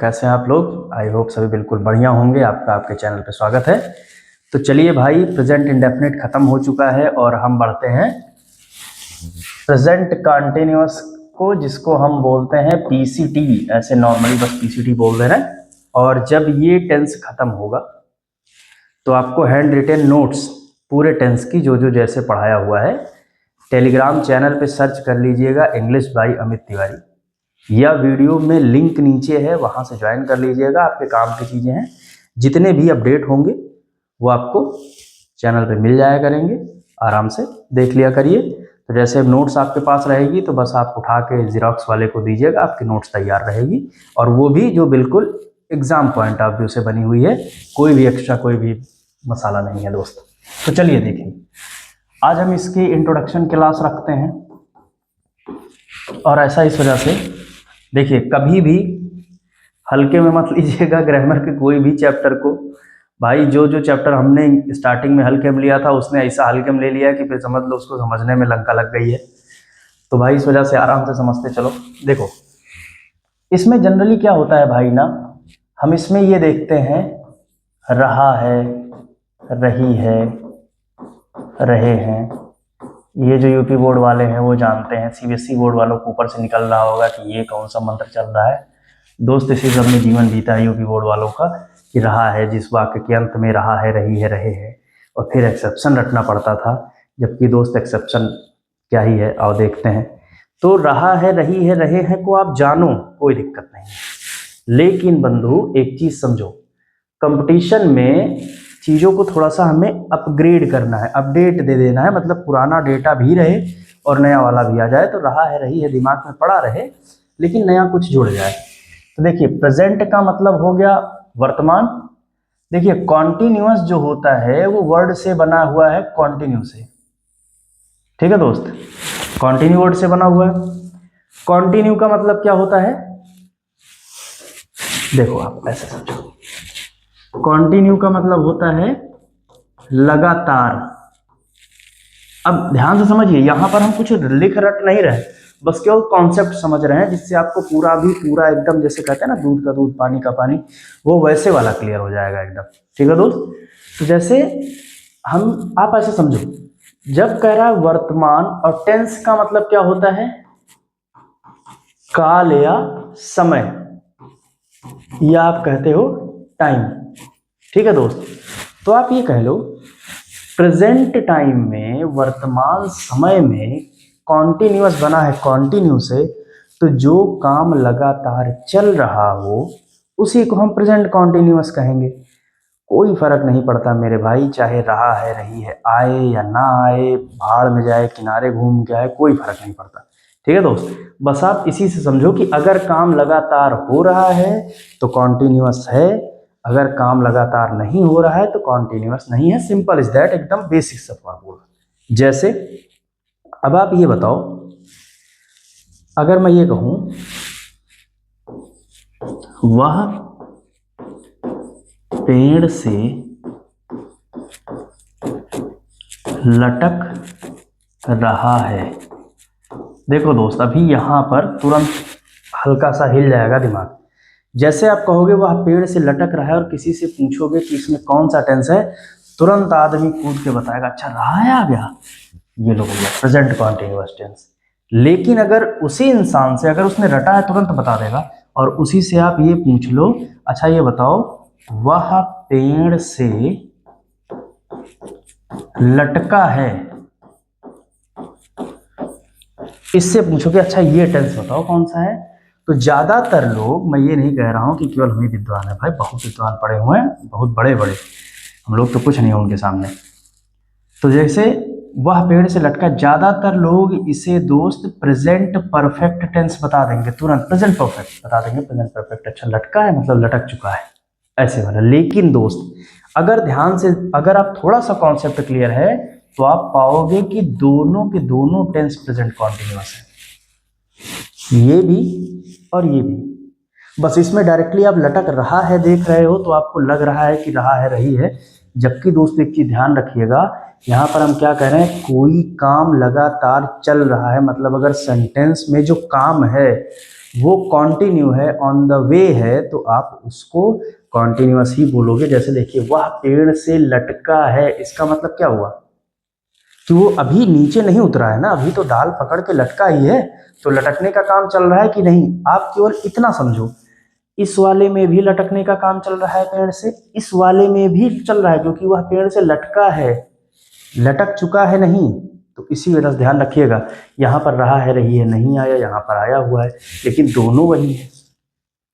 कैसे हैं आप लोग। आई होप सभी बिल्कुल बढ़िया होंगे। आपका आपके चैनल पे स्वागत है। तो चलिए भाई, प्रेजेंट इंडेफिनिट खत्म हो चुका है और हम बढ़ते हैं प्रेजेंट कंटिन्यूअस को, जिसको हम बोलते हैं पीसीटी। ऐसे नॉर्मली बस पीसीटी बोल दे रहे हैं। और जब ये टेंस खत्म होगा तो आपको हैंड रिटेन नोट्स पूरे टेंस की जो जो जैसे पढ़ाया हुआ है टेलीग्राम चैनल पे सर्च कर लीजिएगा, इंग्लिश बाय अमित तिवारी, या वीडियो में लिंक नीचे है वहां से ज्वाइन कर लीजिएगा। आपके काम की चीज़ें हैं, जितने भी अपडेट होंगे वो आपको चैनल पे मिल जाया करेंगे, आराम से देख लिया करिए। तो जैसे नोट्स आपके पास रहेगी तो बस आप उठा के जीरोक्स वाले को दीजिएगा, आपकी नोट्स तैयार रहेगी। और वो भी जो बिल्कुल एग्जाम पॉइंट ऑफ व्यू से बनी हुई है, कोई भी एक्स्ट्रा कोई भी मसाला नहीं है दोस्त। तो चलिए देखें, आज हम इसकी इंट्रोडक्शन क्लास रखते हैं। और ऐसा इस वजह से, देखिए कभी भी हल्के में मत लीजिएगा ग्रामर के कोई भी चैप्टर को। भाई जो जो चैप्टर हमने स्टार्टिंग में हल्के में लिया था उसने ऐसा हल्के में ले लिया कि फिर समझ लो उसको समझने में लंका लग गई है। तो भाई इस वजह से आराम से समझते चलो। देखो इसमें जनरली क्या होता है भाई ना, हम इसमें ये देखते हैं रहा है, रही है, रहे हैं। ये जो यूपी बोर्ड वाले हैं वो जानते हैं, सीबीएसई बोर्ड वालों को ऊपर से निकल रहा होगा कि ये कौन सा मंत्र चल रहा है। दोस्त इसी सब में जीवन बीता है यूपी बोर्ड वालों का, कि रहा है जिस वाक्य के अंत में रहा है, रही है, रहे हैं, और फिर एक्सेप्शन रटना पड़ता था। जबकि दोस्त एक्सेप्शन क्या ही है, आओ देखते हैं। तो रहा है, रही है, रहे हैं को आप जानो, कोई दिक्कत नहीं है। लेकिन बंधु एक चीज समझो, कंपटीशन में चीज़ों को थोड़ा सा हमें अपग्रेड करना है, अपडेट दे देना है। मतलब पुराना डेटा भी रहे और नया वाला भी आ जाए। तो रहा है, रही है दिमाग में पड़ा रहे, लेकिन नया कुछ जुड़ जाए। तो देखिए प्रेजेंट का मतलब हो गया वर्तमान। देखिए कॉन्टिन्यूअस जो होता है वो वर्ड से बना हुआ है, कॉन्टिन्यू से। ठीक है दोस्त, कॉन्टिन्यू वर्ड से बना हुआ है। कॉन्टिन्यू का मतलब क्या होता है, देखो आप ऐसे समझो, कॉन्टिन्यू का मतलब होता है लगातार। अब ध्यान से समझिए, यहां पर हम कुछ लिख रट नहीं रहे, बस केवल कॉन्सेप्ट समझ रहे हैं, जिससे आपको पूरा एकदम, जैसे कहते हैं ना दूध का दूध पानी का पानी, वो वैसे वाला क्लियर हो जाएगा एकदम। ठीक है दोस्त। तो जैसे आप ऐसे समझो, जब कह रहा है वर्तमान, और टेंस का मतलब क्या होता है, काल या समय, या आप कहते हो टाइम। ठीक है दोस्त। तो आप ये कह लो प्रेजेंट टाइम में, वर्तमान समय में कॉन्टिन्यूअस बना है कॉन्टिन्यू से, तो जो काम लगातार चल रहा हो उसी को हम प्रेजेंट कॉन्टिन्यूअस कहेंगे। कोई फर्क नहीं पड़ता मेरे भाई, चाहे रहा है, रही है, आए या ना आए, भाड़ में जाए, किनारे घूम के आए, कोई फर्क नहीं पड़ता। ठीक है दोस्त। बस आप इसी से समझो कि अगर काम लगातार हो रहा है तो कॉन्टिन्यूअस है, अगर काम लगातार नहीं हो रहा है तो कॉन्टिन्यूअस नहीं है। सिंपल इज दैट, एकदम बेसिक सा फॉर्मूला। जैसे अब आप ये बताओ, अगर मैं ये कहूं वह पेड़ से लटक रहा है। देखो दोस्त, अभी यहां पर तुरंत हल्का सा हिल जाएगा दिमाग। जैसे आप कहोगे वह पेड़ से लटक रहा है और किसी से पूछोगे कि इसमें कौन सा टेंस है, तुरंत आदमी कूद के बताएगा अच्छा रहा है आ गया, ये लो भैया प्रेजेंट कॉन्टिन्यूअस टेंस। लेकिन अगर उसी इंसान से, अगर उसने रटा है तुरंत बता देगा। और उसी से आप ये पूछ लो, अच्छा ये बताओ वह पेड़ से लटका है, इससे पूछो कि अच्छा ये टेंस बताओ कौन सा है। तो ज्यादातर लोग, मैं ये नहीं कह रहा हूं कि केवल हम ही विद्वान है भाई, बहुत विद्वान पढ़े हुए हैं, बहुत बड़े बड़े, हम लोग तो कुछ नहीं है उनके सामने। तो जैसे वह पेड़ से लटका, ज्यादातर लोग इसे दोस्त प्रेजेंट परफेक्ट टेंस बता देंगे, तुरंत प्रेजेंट परफेक्ट बता देंगे, प्रेजेंट परफेक्ट। अच्छा लटका है मतलब लटक चुका है, ऐसे वाला। लेकिन दोस्त अगर ध्यान से, अगर आप थोड़ा सा कॉन्सेप्ट क्लियर है तो आप पाओगे कि दोनों के दोनों टेंस प्रेजेंट कॉन्टिन्यूअस है, ये भी और ये भी। बस इसमें डायरेक्टली आप लटक रहा है देख रहे हो तो आपको लग रहा है कि रहा है, रही है। जबकि दोस्त एक चीज ध्यान रखिएगा यहाँ पर हम क्या कह रहे हैं, कोई काम लगातार चल रहा है, मतलब अगर सेंटेंस में जो काम है वो कॉन्टिन्यू है, ऑन द वे है, तो आप उसको कॉन्टिन्यूअस ही बोलोगे। जैसे देखिए, वह पेड़ से लटका है, इसका मतलब क्या हुआ कि वो अभी नीचे नहीं उतरा है ना, अभी तो डाल पकड़ के लटका ही है, तो लटकने का काम चल रहा है कि नहीं। आप केवल इतना समझो, इस वाले में भी लटकने का काम चल रहा है पेड़ से, इस वाले में भी चल रहा है, क्योंकि वह पेड़ से लटका है, लटक चुका है नहीं। तो इसी वजह से ध्यान रखिएगा, यहाँ पर रहा है, रही है, नहीं आया, यहाँ पर आया हुआ है, लेकिन दोनों वही है।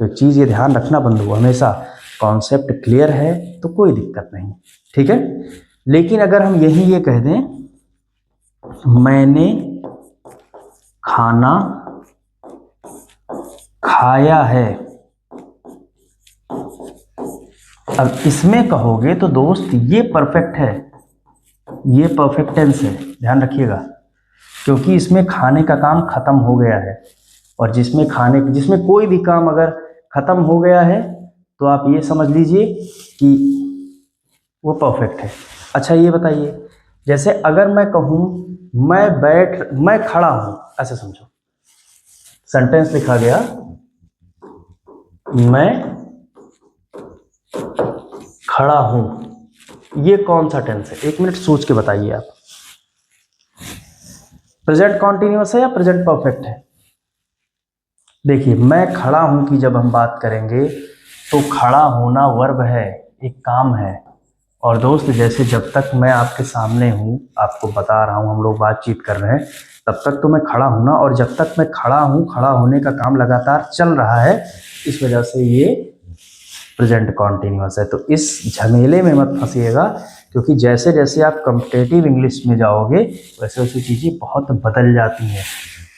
तो चीज़ ये ध्यान रखना बंधु, हमेशा कॉन्सेप्ट क्लियर है तो कोई दिक्कत नहीं, ठीक है। लेकिन अगर हम यही ये कह दें, मैंने खाना खाया है, अब इसमें कहोगे तो दोस्त ये परफेक्ट है, ये परफेक्ट टेंस है, ध्यान रखिएगा, क्योंकि इसमें खाने का काम खत्म हो गया है। और जिसमें कोई भी काम अगर खत्म हो गया है तो आप ये समझ लीजिए कि वो परफेक्ट है। अच्छा ये बताइए, जैसे अगर मैं कहूँ मैं खड़ा हूं, ऐसे समझो, सेंटेंस लिखा गया मैं खड़ा हूं, ये कौन सा टेंस है? एक मिनट सोच के बताइए आप, प्रेजेंट कॉन्टिन्यूअस है या प्रेजेंट परफेक्ट है? देखिए, मैं खड़ा हूं की जब हम बात करेंगे तो खड़ा होना वर्ब है, एक काम है। और दोस्त जैसे जब तक मैं आपके सामने हूं, आपको बता रहा हूं, हम लोग बातचीत कर रहे हैं, तब तक तो मैं खड़ा हूं ना, और जब तक मैं खड़ा हूं, खड़ा होने का काम लगातार चल रहा है, इस वजह से ये प्रेजेंट कॉन्टिन्यूअस है। तो इस झमेले में मत फंसिएगा, क्योंकि जैसे जैसे आप कॉम्पिटिटिव इंग्लिश में जाओगे वैसे वैसे चीज़ें बहुत बदल जाती हैं।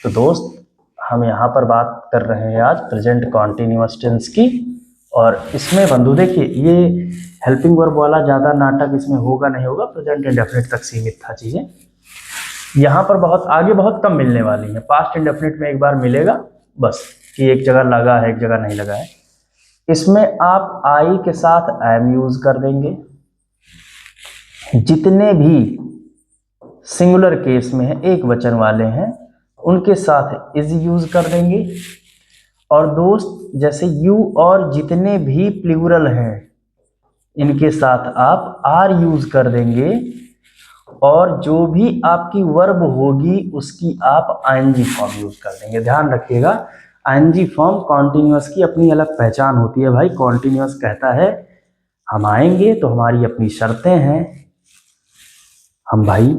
तो दोस्त हम यहाँ पर बात कर रहे हैं आज प्रेजेंट कॉन्टिन्यूअस टेंस की, और इसमें बंधु देखिए, ये हेल्पिंग वर्ब वाला ज़्यादा नाटक इसमें होगा नहीं होगा, प्रेजेंट इंडेफिनिट तक सीमित था चीज़ें। यहाँ पर बहुत आगे बहुत कम मिलने वाली है, पास्ट इंडेफिनिट में एक बार मिलेगा बस, कि एक जगह लगा है एक जगह नहीं लगा है। इसमें आप आई के साथ एम यूज कर देंगे, जितने भी सिंगुलर केस में है, एक वचन वाले हैं, उनके साथ इज यूज कर देंगे। और दोस्त जैसे यू और जितने भी प्लूरल हैं, इनके साथ आप आर यूज कर देंगे, और जो भी आपकी वर्ब होगी उसकी आप आईएनजी फॉर्म यूज कर देंगे। ध्यान रखिएगा, आईएनजी फॉर्म कॉन्टिन्यूअस की अपनी अलग पहचान होती है भाई। कॉन्टिन्यूअस कहता है हम आएंगे तो हमारी अपनी शर्तें हैं, हम भाई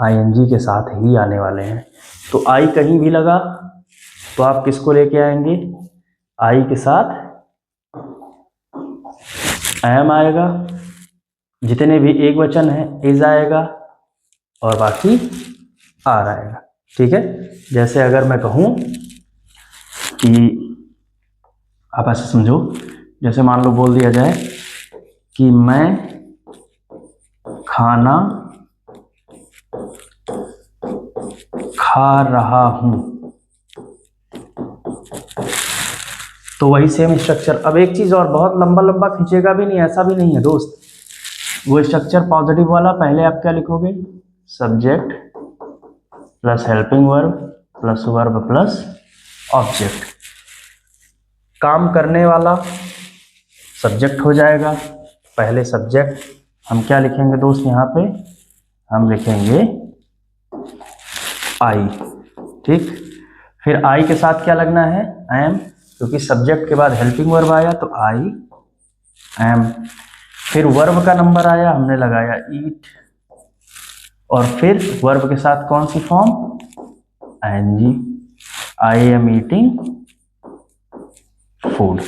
आईएनजी के साथ ही आने वाले हैं। तो आई कहीं भी लगा तो आप किसको लेके आएंगे? आई के साथ एम आएगा, जितने भी एक वचन है इज आएगा, और बाकी आर आएगा, ठीक है। जैसे अगर मैं कहूं कि आप ऐसे समझो, जैसे मान लो बोल दिया जाए कि मैं खाना खा रहा हूं, तो वही सेम स्ट्रक्चर। अब एक चीज और, बहुत लंबा लंबा खींचेगा भी नहीं, ऐसा भी नहीं है दोस्त, वो स्ट्रक्चर पॉजिटिव वाला, पहले आप क्या लिखोगे? Subject plus helping verb plus verb plus object. काम करने वाला सब्जेक्ट हो जाएगा, पहले सब्जेक्ट हम क्या लिखेंगे दोस्त? यहाँ पे हम लिखेंगे आई, ठीक। फिर आई के साथ क्या लगना है? एम, क्योंकि सब्जेक्ट के बाद हेल्पिंग वर्ब आया तो आई एम। फिर वर्ब का नंबर आया, हमने लगाया ईट, और फिर वर्ब के साथ कौन सी form? ING, I am eating food.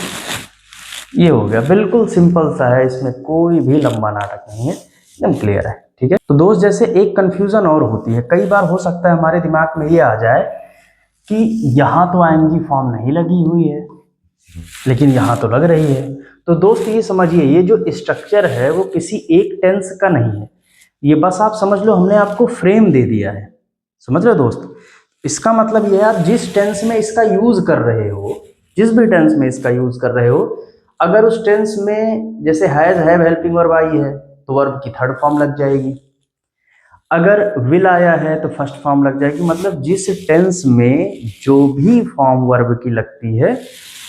ये हो गया, बिल्कुल सिंपल सा है, इसमें कोई भी लंबा नाटक नहीं है, एकदम क्लियर है, ठीक है। तो दोस्त जैसे एक कंफ्यूजन और होती है, कई बार हो सकता है हमारे दिमाग में ये आ जाए कि यहाँ तो आईएनजी फॉर्म नहीं लगी हुई है लेकिन यहाँ तो लग रही है। तो दोस्त ये समझिए, ये जो स्ट्रक्चर है वो किसी एक टेंस का नहीं है, ये बस आप समझ लो हमने आपको फ्रेम दे दिया है, समझ रहे हो दोस्त। इसका मतलब ये, आप जिस टेंस में इसका यूज कर रहे हो, जिस भी टेंस में इसका यूज कर रहे हो, अगर उस टेंस में जैसे has have helping verb I है तो वर्ब की थर्ड फॉर्म लग जाएगी। अगर विल आया है तो फर्स्ट फॉर्म लग जाएगी, मतलब जिस टेंस में जो भी फॉर्म वर्ब की लगती है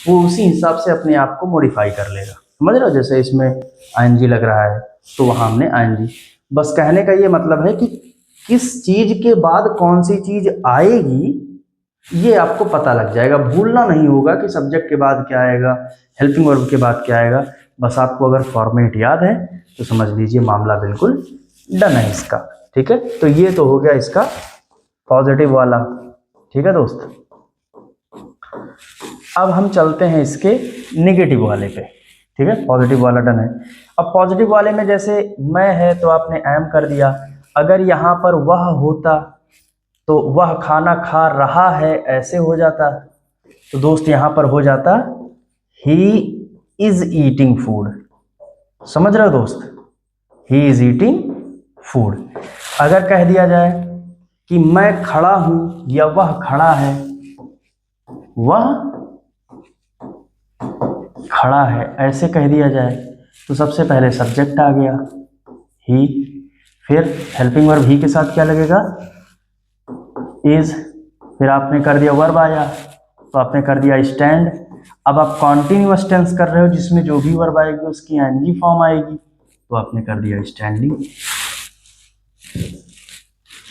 वो उसी हिसाब से अपने आप को मॉडिफाई कर लेगा। समझ रहे हो, जैसे इसमें आईएनजी लग रहा है तो वहां हमने आईएनजी। बस कहने का ये मतलब है कि किस चीज के बाद कौन सी चीज आएगी ये आपको पता लग जाएगा। भूलना नहीं होगा कि सब्जेक्ट के बाद क्या आएगा, हेल्पिंग वर्ब के बाद क्या आएगा। बस आपको अगर फॉर्मेट याद है तो समझ लीजिए मामला बिल्कुल डन है इसका। ठीक है, तो ये तो हो गया इसका पॉजिटिव वाला। ठीक है दोस्त, अब हम चलते हैं इसके नेगेटिव वाले पे। ठीक है, पॉजिटिव वाला डन है। अब पॉजिटिव वाले में जैसे मैं है तो आपने एम कर दिया। अगर यहाँ पर वह होता तो वह खाना खा रहा है ऐसे हो जाता, तो दोस्त यहाँ पर हो जाता ही इज ईटिंग फूड। समझ रहे हो दोस्त, ही इज ईटिंग फूड। अगर कह दिया जाए कि मैं खड़ा हूं या वह खड़ा है, वह खड़ा है ऐसे कह दिया जाए तो सबसे पहले सब्जेक्ट आ गया ही, फिर हेल्पिंग वर्ब ही के साथ क्या लगेगा इज, फिर आपने कर दिया वर्ब आया तो आपने कर दिया स्टैंड। अब आप कॉन्टिन्यूअस टेंस कर रहे हो जिसमें जो भी वर्ब आएगी उसकी एनजी फॉर्म आएगी तो आपने कर दिया स्टैंडिंग।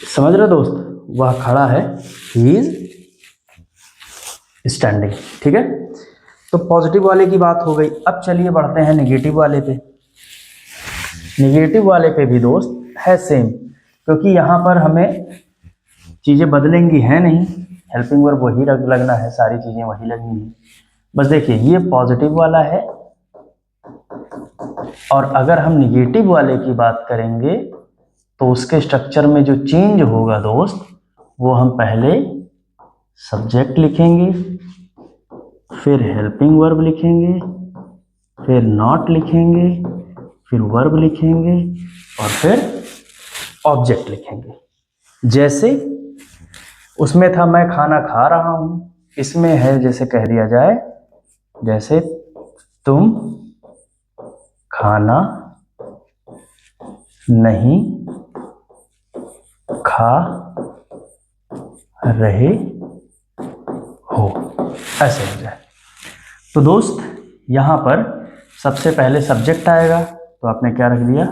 समझ रहे हो दोस्त, वह खड़ा है ही इज स्टैंडिंग। ठीक है, तो पॉजिटिव वाले की बात हो गई। अब चलिए बढ़ते हैं नेगेटिव वाले पे। नेगेटिव वाले पे भी दोस्त है सेम, क्योंकि यहाँ पर हमें चीज़ें बदलेंगी है नहीं, हेल्पिंग वर्ब वही लगना है, सारी चीज़ें वही लगनी है। बस देखिए ये पॉजिटिव वाला है, और अगर हम निगेटिव वाले की बात करेंगे तो उसके स्ट्रक्चर में जो चेंज होगा दोस्त, वो हम पहले सब्जेक्ट लिखेंगे, फिर हेल्पिंग वर्ब लिखेंगे, फिर नॉट लिखेंगे, फिर वर्ब लिखेंगे और फिर ऑब्जेक्ट लिखेंगे। जैसे उसमें था मैं खाना खा रहा हूं, इसमें है जैसे कह दिया जाए जैसे तुम खाना नहीं खा रहे हो, ऐसे हो जाए। तो दोस्त यहां पर सबसे पहले सब्जेक्ट आएगा तो आपने क्या रख दिया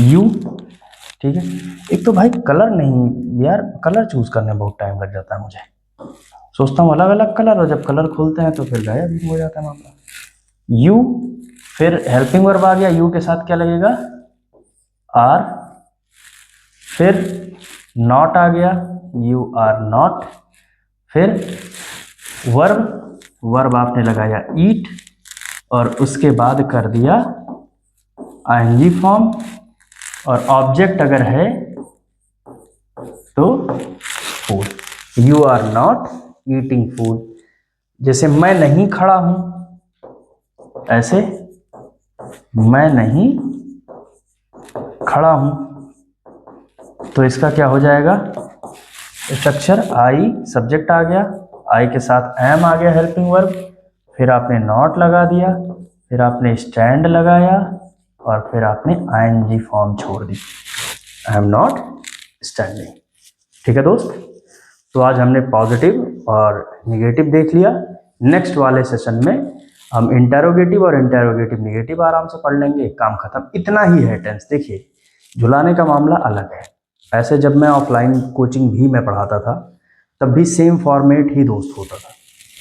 यू। ठीक है, एक तो भाई कलर नहीं यार, कलर चूज करने में बहुत टाइम लग जाता है मुझे, सोचता हूँ अलग अलग कलर, और जब कलर खोलते हैं तो फिर गायब हो जाता है मामला। यू, फिर हेल्पिंग वर्ब आ गया, यू के साथ क्या लगेगा आर, फिर नॉट आ गया यू आर नॉट, फिर वर्ब, वर्ब आपने लगाया ईट, और उसके बाद कर दिया आईएनजी फॉर्म, और ऑब्जेक्ट अगर है तो food, you are not eating food. जैसे मैं नहीं खड़ा हूं, ऐसे मैं नहीं खड़ा हूं, तो इसका क्या हो जाएगा स्ट्रक्चर, आई सब्जेक्ट आ गया, आई के साथ एम आ गया हेल्पिंग वर्ब, फिर आपने नॉट लगा दिया, फिर आपने स्टैंड लगाया, और फिर आपने आईएनजी फॉर्म छोड़ दी, आई एम नॉट स्टैंडिंग। ठीक है दोस्त, तो आज हमने पॉजिटिव और निगेटिव देख लिया। नेक्स्ट वाले सेशन में हम इंटेरोगेटिव और इंटेरोगेटिव निगेटिव आराम से पढ़ लेंगे, काम खत्म। इतना ही है टेंस। देखिए झुलाने का मामला अलग है, ऐसे जब मैं ऑफलाइन कोचिंग भी मैं पढ़ाता था तब भी सेम फॉर्मेट ही दोस्त होता था,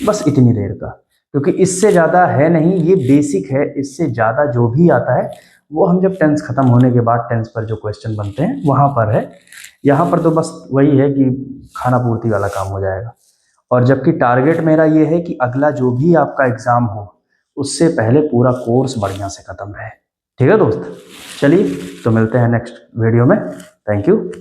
बस इतनी देर का, क्योंकि इससे ज़्यादा है नहीं, ये बेसिक है। इससे ज़्यादा जो भी आता है वो हम जब टेंस खत्म होने के बाद टेंस पर जो क्वेश्चन बनते हैं वहाँ पर है। यहाँ पर तो बस वही है कि खाना पूर्ति वाला काम हो जाएगा, और जबकि टारगेट मेरा ये है कि अगला जो भी आपका एग्ज़ाम हो उससे पहले पूरा कोर्स बढ़िया से ख़त्म रहे। ठीक है दोस्त, चलिए तो मिलते हैं नेक्स्ट वीडियो में। Thank you.